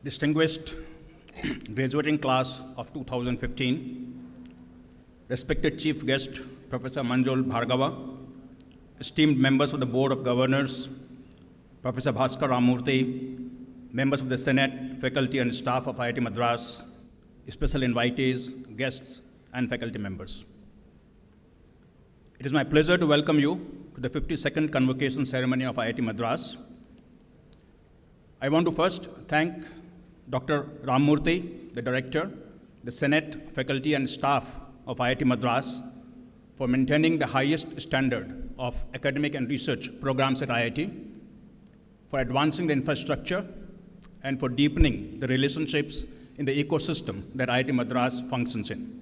Distinguished graduating class of 2015, respected chief guest, Professor Manjul Bhargava, esteemed members of the Board of Governors, Professor Bhaskar Ramurthy, members of the Senate, faculty and staff of IIT Madras, special invitees, guests, and faculty members. It is my pleasure to welcome you to the 52nd Convocation ceremony of IIT Madras. I want to first thank Dr. Ramurthy, the Director, the Senate, faculty, and staff of IIT Madras for maintaining the highest standard of academic and research programs at IIT, for advancing the infrastructure, and for deepening the relationships in the ecosystem that IIT Madras functions in.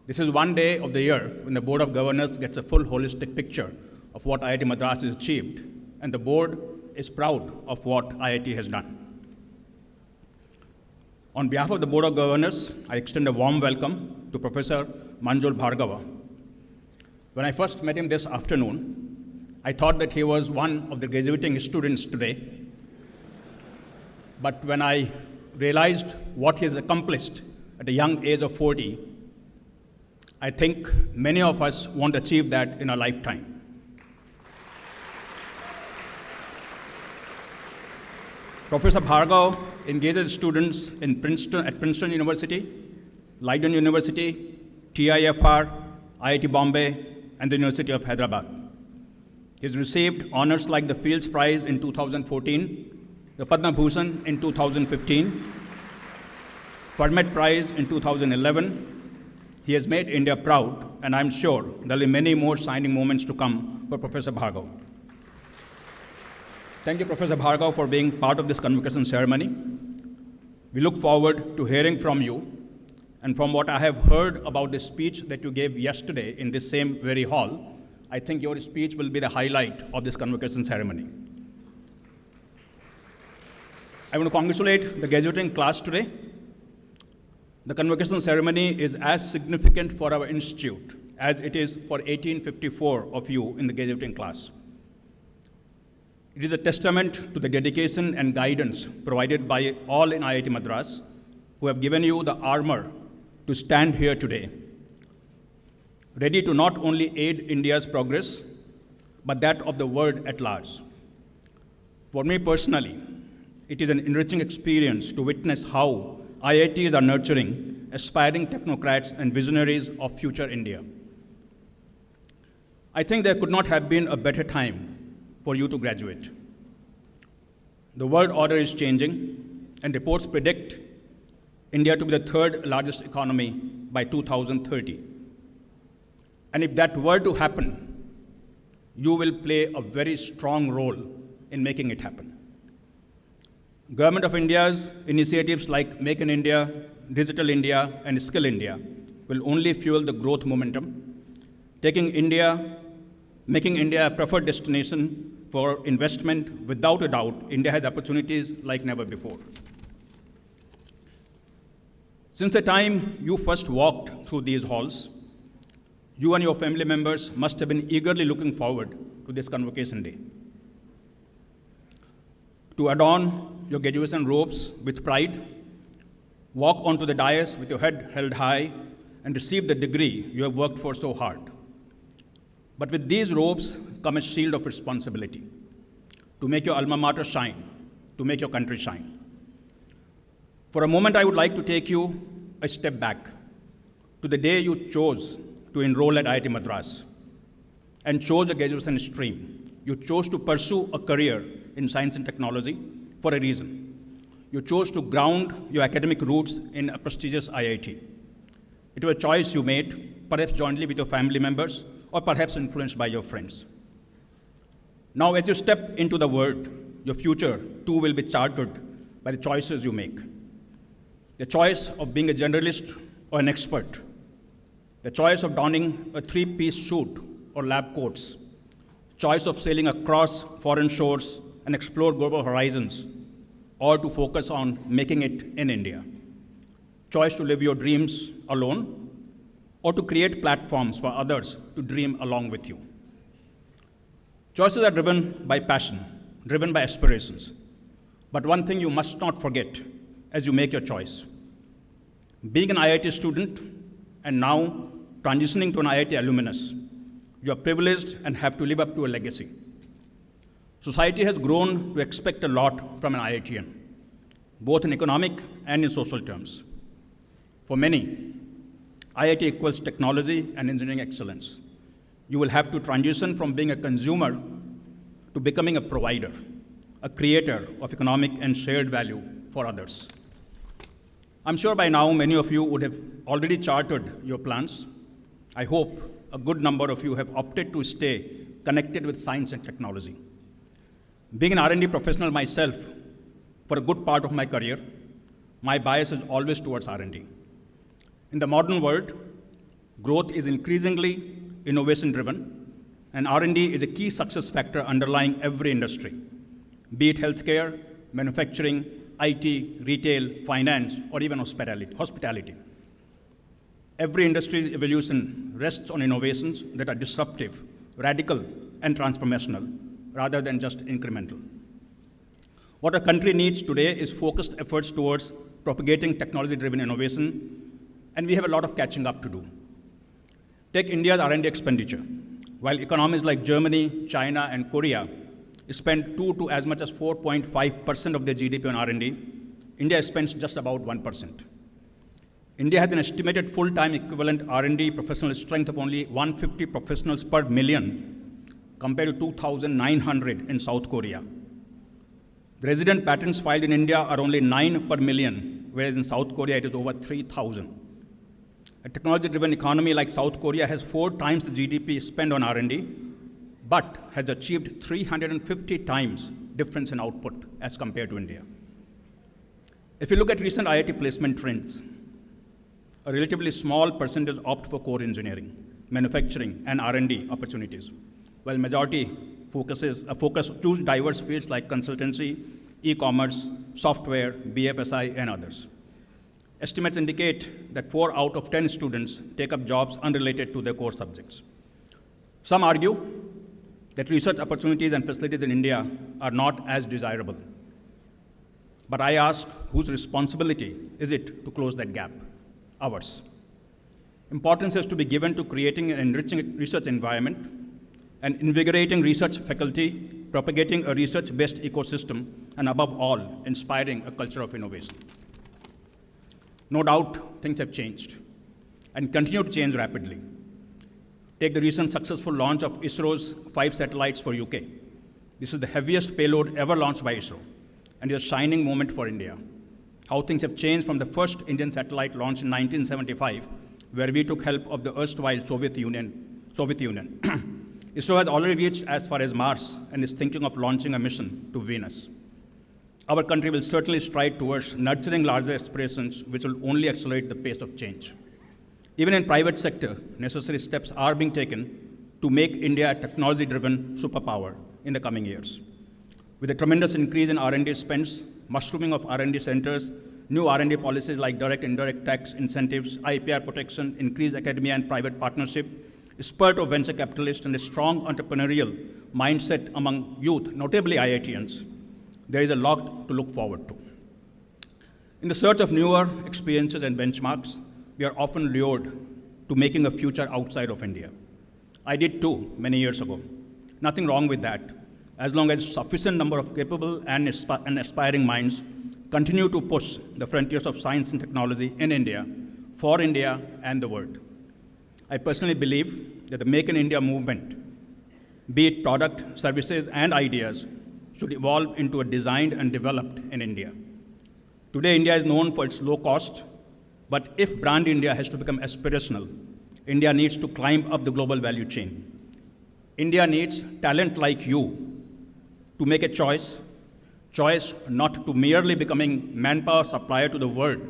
This is one day of the year when the Board of Governors gets a full holistic picture of what IIT Madras has achieved, and the board is proud of what IIT has done. On behalf of the Board of Governors, I extend a warm welcome to Professor Manjul Bhargava. When I first met him this afternoon, I thought that he was one of the graduating students today. But when I realized what he has accomplished at a young age of 40, I think many of us won't achieve that in a lifetime. Professor Bhargava engages students in Princeton University, Leiden University, TIFR, IIT Bombay, and the University of Hyderabad. He has received honors like the Fields Prize in 2014, the Padma Bhushan in 2015, Fermat Prize in 2011. He has made India proud, and I'm sure there will be many more shining moments to come for Professor Bhargava. Thank you, Professor Bhargava, for being part of this convocation ceremony. We look forward to hearing from you, and from what I have heard about the speech that you gave yesterday in this same very hall, I think your speech will be the highlight of this convocation ceremony. I want to congratulate the graduating class today. The convocation ceremony is as significant for our institute as it is for 1854 of you in the graduating class. It is a testament to the dedication and guidance provided by all in IIT Madras who have given you the armor to stand here today, ready to not only aid India's progress, but that of the world at large. For me personally, it is an enriching experience to witness how IITs are nurturing aspiring technocrats and visionaries of future India. I think there could not have been a better time for you to graduate. The world order is changing, and reports predict India to be the third largest economy by 2030. And if that were to happen, you will play a very strong role in making it happen. Government of India's initiatives like Make in India, Digital India, and Skill India will only fuel the growth momentum, making India a preferred destination for investment. Without a doubt, India has opportunities like never before. Since the time you first walked through these halls, you and your family members must have been eagerly looking forward to this convocation day. To adorn your graduation robes with pride, walk onto the dais with your head held high, and receive the degree you have worked for so hard. But with these robes come a shield of responsibility to make your alma mater shine, to make your country shine. For a moment, I would like to take you a step back to the day you chose to enroll at IIT Madras and chose the graduation stream. You chose to pursue a career in science and technology for a reason. You chose to ground your academic roots in a prestigious IIT. It was a choice you made, perhaps jointly with your family members, or perhaps influenced by your friends. Now, as you step into the world, your future too will be chartered by the choices you make. The choice of being a generalist or an expert, the choice of donning a three-piece suit or lab coats, choice of sailing across foreign shores and explore global horizons, or to focus on making it in India. Choice to live your dreams alone, or to create platforms for others to dream along with you. Choices are driven by passion, driven by aspirations. But one thing you must not forget as you make your choice. Being an IIT student and now transitioning to an IIT alumnus, you are privileged and have to live up to a legacy. Society has grown to expect a lot from an IITian, both in economic and in social terms. For many, IIT equals technology and engineering excellence. You will have to transition from being a consumer to becoming a provider, a creator of economic and shared value for others. I'm sure by now many of you would have already charted your plans. I hope a good number of you have opted to stay connected with science and technology. Being an R&D professional myself, for a good part of my career, my bias is always towards R&D. In the modern world, growth is increasingly innovation-driven, and R&D is a key success factor underlying every industry, be it healthcare, manufacturing, IT, retail, finance, or even hospitality. Every industry's evolution rests on innovations that are disruptive, radical, and transformational, rather than just incremental. What our country needs today is focused efforts towards propagating technology-driven innovation, and we have a lot of catching up to do. Take India's R&D expenditure. While economies like Germany, China, and Korea spend 2 to as much as 4.5% of their GDP on R&D, India spends just about 1%. India has an estimated full-time equivalent R&D professional strength of only 150 professionals per million, compared to 2,900 in South Korea. The resident patents filed in India are only 9 per million, whereas in South Korea it is over 3,000. A technology-driven economy like South Korea has 4 times the GDP spent on R&D, but has achieved 350 times difference in output as compared to India. If you look at recent IIT placement trends, a relatively small percentage opt for core engineering, manufacturing, and R&D opportunities, while majority choose diverse fields like consultancy, e-commerce, software, BFSI, and others. Estimates indicate that 4 out of 10 students take up jobs unrelated to their core subjects. Some argue that research opportunities and facilities in India are not as desirable. But I ask, whose responsibility is it to close that gap? Ours. Importance is to be given to creating an enriching research environment and invigorating research faculty, propagating a research-based ecosystem, and above all, inspiring a culture of innovation. No doubt, things have changed and continue to change rapidly. Take the recent successful launch of ISRO's 5 satellites for UK. This is the heaviest payload ever launched by ISRO, and is a shining moment for India. How things have changed from the first Indian satellite launched in 1975, where we took help of the erstwhile Soviet Union. ISRO has already reached as far as Mars and is thinking of launching a mission to Venus. Our country will certainly strive towards nurturing larger aspirations, which will only accelerate the pace of change. Even in private sector, necessary steps are being taken to make India a technology-driven superpower in the coming years. With a tremendous increase in R&D spends, mushrooming of R&D centers, new R&D policies like direct and indirect tax incentives, IPR protection, increased academia and private partnership, a spurt of venture capitalists, and a strong entrepreneurial mindset among youth, notably IITians, there is a lot to look forward to. In the search of newer experiences and benchmarks, we are often lured to making a future outside of India. I did too many years ago. Nothing wrong with that, as long as sufficient number of capable and aspiring minds continue to push the frontiers of science and technology in India, for India, and the world. I personally believe that the Make in India movement, be it product, services, and ideas, should evolve into a designed and developed in India. Today, India is known for its low cost, but if brand India has to become aspirational, India needs to climb up the global value chain. India needs talent like you to make a choice not to merely becoming manpower supplier to the world,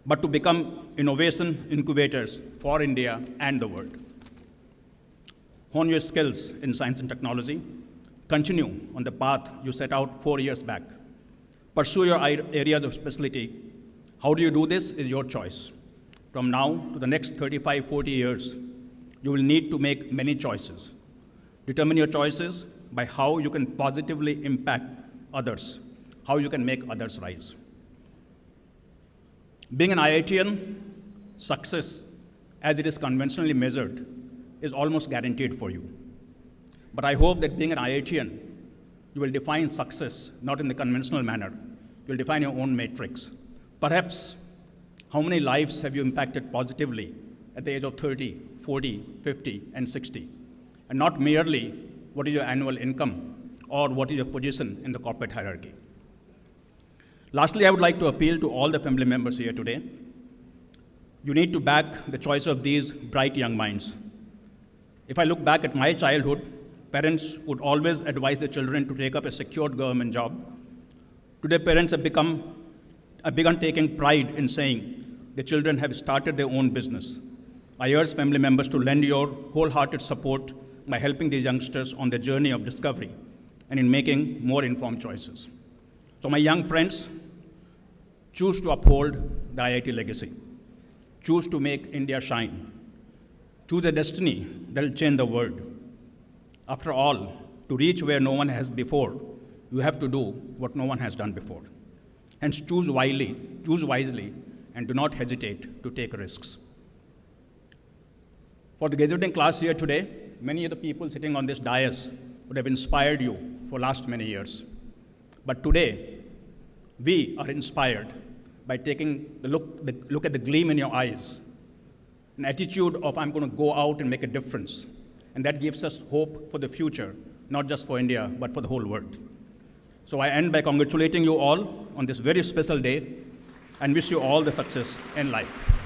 but to become innovation incubators for India and the world. Hone your skills in science and technology. Continue on the path you set out 4 years back. Pursue your areas of specialty. How do you do this is your choice. From now to the next 35, 40 years, you will need to make many choices. Determine your choices by how you can positively impact others, how you can make others rise. Being an IITian, success, as it is conventionally measured, is almost guaranteed for you. But I hope that being an IITian, you will define success not in the conventional manner. You will define your own matrix. Perhaps, how many lives have you impacted positively at the age of 30, 40, 50, and 60? And not merely what is your annual income or what is your position in the corporate hierarchy. Lastly, I would like to appeal to all the family members here today. You need to back the choice of these bright young minds. If I look back at my childhood, parents would always advise their children to take up a secured government job. Today, parents have begun taking pride in saying the children have started their own business. I urge family members to lend your wholehearted support by helping these youngsters on their journey of discovery and in making more informed choices. So my young friends, choose to uphold the IIT legacy. Choose to make India shine. Choose a destiny that will change the world. After all, to reach where no one has before, you have to do what no one has done before. Hence, choose wisely, and do not hesitate to take risks. For the graduating class here today, many of the people sitting on this dais would have inspired you for last many years. But today, we are inspired by taking the look at the gleam in your eyes, an attitude of I'm going to go out and make a difference. And that gives us hope for the future, not just for India, but for the whole world. So I end by congratulating you all on this very special day and wish you all the success in life.